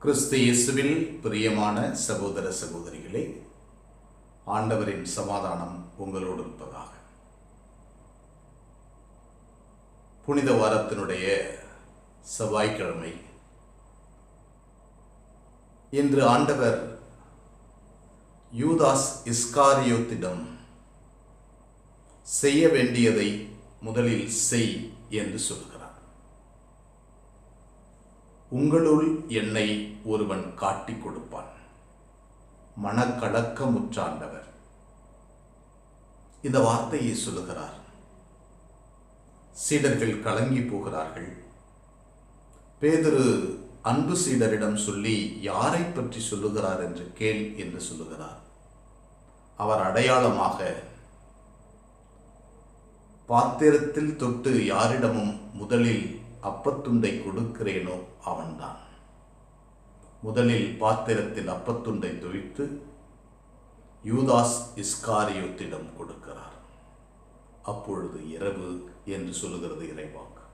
கிறிஸ்து இயேசுவில் பிரியமான சகோதர சகோதரிகளே, ஆண்டவரின் சமாதானம் உங்களோடு இருப்பதாக. புனித வாரத்தினுடைய செவ்வாய்க்கிழமை இன்று ஆண்டவர் யூதாஸ் இஸ்காரியோத்திடம் செய்ய வேண்டியதை முதலில் செய் என்று சொல்கிறார். உங்களுள் என்னை ஒருவன் காட்டிக் கொடுப்பான். மனக்கலக்கமுற்ற ஆண்டவர் இந்த வார்த்தையை சொல்லுகிறார். சீடர்கள் கலங்கி போகிறார்கள். பேதுரு அன்பு சீடரிடம் சொல்லி யாரை பற்றி சொல்லுகிறார் என்று கேள் என்று சொல்லுகிறார். அவர் அடையாளமாக பாத்திரத்தில் தொட்டு யாரிடமும் முதலில் அப்பத்துண்டை கொடுக்கிறேனோ அவன்தான். முதலில் பாத்திரத்தில் அப்பத்துண்டை தொய்த்து யூதாஸ் இஸ்காரியோத்திடம் கொடுக்கிறார். அப்பொழுது இரவு என்று சொல்லுகிறது இறைவாக்கு.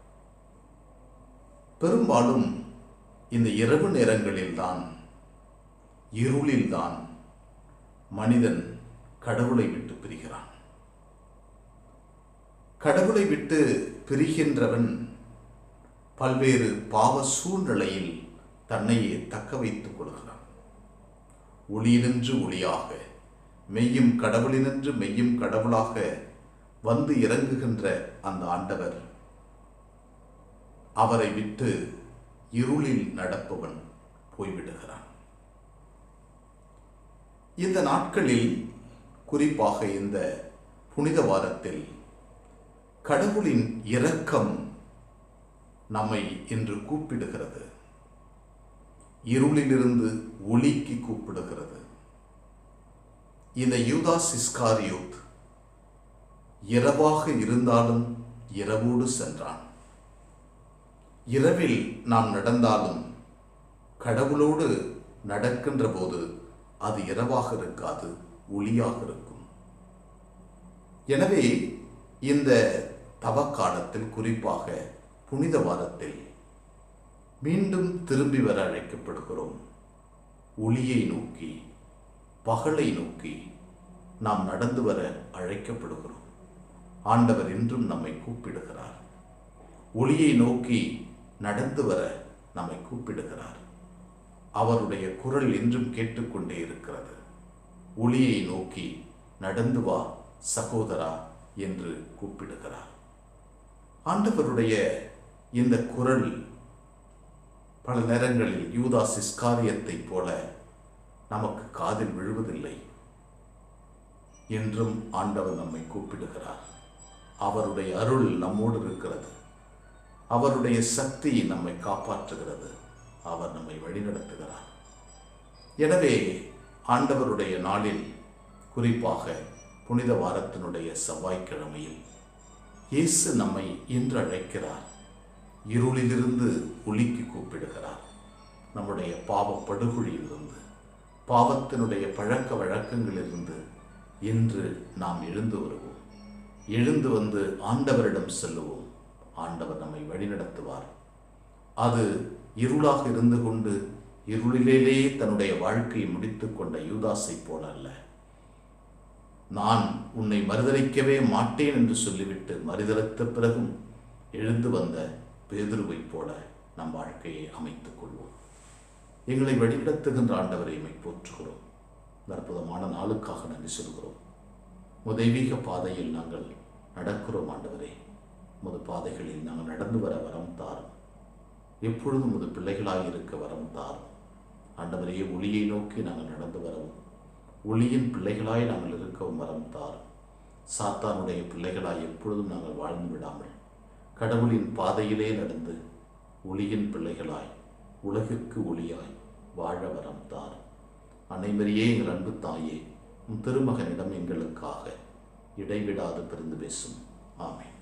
பெரும்பாலும் இந்த இரவு நேரங்களில்தான், இருளில்தான் மனிதன் கடவுளை விட்டு பிரிகிறான். கடவுளை விட்டு பிரிகின்றவன் பல்வேறு பாவ சூழ்நிலையில் தன்னையே தக்க வைத்துக் கொள்கிறான். ஒளியினின்று ஒளியாக, மெய்யும் கடவுளினின்று மெய்யும் கடவுளாக வந்து இறங்குகின்ற அந்த ஆண்டவர், அவரை விட்டு இருளில் நடப்பவன் போய்விடுகிறான். இந்த நாட்களில், குறிப்பாக இந்த புனித வாரத்தில், கடவுளின் இரக்கம் நம்மை இன்று கூப்பிடுகிறது. இருளிலிருந்து ஒளிக்கு கூப்பிடுகிறது. இந்த யூதாஸ் இஸ்காரியோத் இரவாக இருந்தாலும் இரவோடு சென்றான். இரவில் நாம் நடந்தாலும் கடவுளோடு நடக்கின்ற போது அது இரவாக இருக்காது, ஒளியாக இருக்கும். எனவே இந்த தவக்காலத்தில், குறிப்பாக புனித வாரத்தில் மீண்டும் திரும்பி வர அழைக்கப்படுகிறோம். ஒளியை நோக்கி, பகலை நோக்கி நாம் நடந்து வர அழைக்கப்படுகிறோம். ஆண்டவர் இன்றும் நம்மை கூப்பிடுகிறார். ஒளியை நோக்கி நடந்து வர நம்மை கூப்பிடுகிறார். அவருடைய குரல் இன்றும் கேட்டுக்கொண்டே இருக்கிறது. ஒளியை நோக்கி நடந்து வா சகோதரா என்று கூப்பிடுகிறார். ஆண்டவருடைய இந்த குரல் பல நேரங்களில் யூதாஸ் இஸ்காரியத்தை போல நமக்கு காதில் விழுவதில்லை. என்றும் ஆண்டவர் நம்மை கூப்பிடுகிறார். அவருடைய அருள் நம்மோடு இருக்கிறது. அவருடைய சக்தி நம்மை காப்பாற்றுகிறது. அவர் நம்மை வழிநடத்துகிறார். எனவே ஆண்டவருடைய நாளில், குறிப்பாக புனித வாரத்தினுடைய செவ்வாய்க்கிழமையில், இயேசு நம்மை இன்று அழைக்கிறார். இருளிலிருந்து ஒளிக்கு கூப்பிடுகிறார். நம்முடைய பாவ படுகொலியிலிருந்து, பாவத்தினுடைய பழக்க வழக்கங்களிலிருந்து இன்று நாம் எழுந்து வருவோம். எழுந்து வந்து ஆண்டவரிடம் செல்லுவோம். ஆண்டவர் நம்மை வழிநடத்துவார். அது இருளாக இருந்து கொண்டு இருளிலேயே தன்னுடைய வாழ்க்கையை முடித்துக் கொண்ட யூதாஸை போல அல்ல. நான் உன்னை மறுதலிக்கவே மாட்டேன் என்று சொல்லிவிட்டு மறுதலித்த பிறகும் எழுந்து வந்த பேதுருவை போல நம் வாழ்க்கையை அமைத்துக் கொள்வோம். எங்களை வழிநடத்துகின்ற ஆண்டவரை போற்றுகிறோம். அற்புதமான நாளுக்காக நன்றி சொல்கிறோம். தெய்வீக பாதையில் நாங்கள் நடக்கிறோம். ஆண்டவரே, உமது பாதைகளில் நாங்கள் நடந்து வர வரம் தாரும். எப்பொழுதும் உமது பிள்ளைகளாக இருக்க வரம் தாரும். ஆண்டவரே, ஒளியை நோக்கி நாங்கள் நடந்து வரவும், ஒளியின் பிள்ளைகளாய் நாங்கள் இருக்கவும் வரம் தாரும். சாத்தானுடைய பிள்ளைகளாய் எப்பொழுதும் நாங்கள் வாழ்ந்து விடாமல் கடவுளின் பாதையிலே நடந்து ஒளியின் பிள்ளைகளாய், உலகிற்கு ஒளியாய் வாழ வரம் தாரும். அனைவரையே எங்கள் அன்பு தாயே, உம் திருமகனிடம் எங்களுக்காக இடைவிடாது பிரிந்து பேசும். ஆமென்.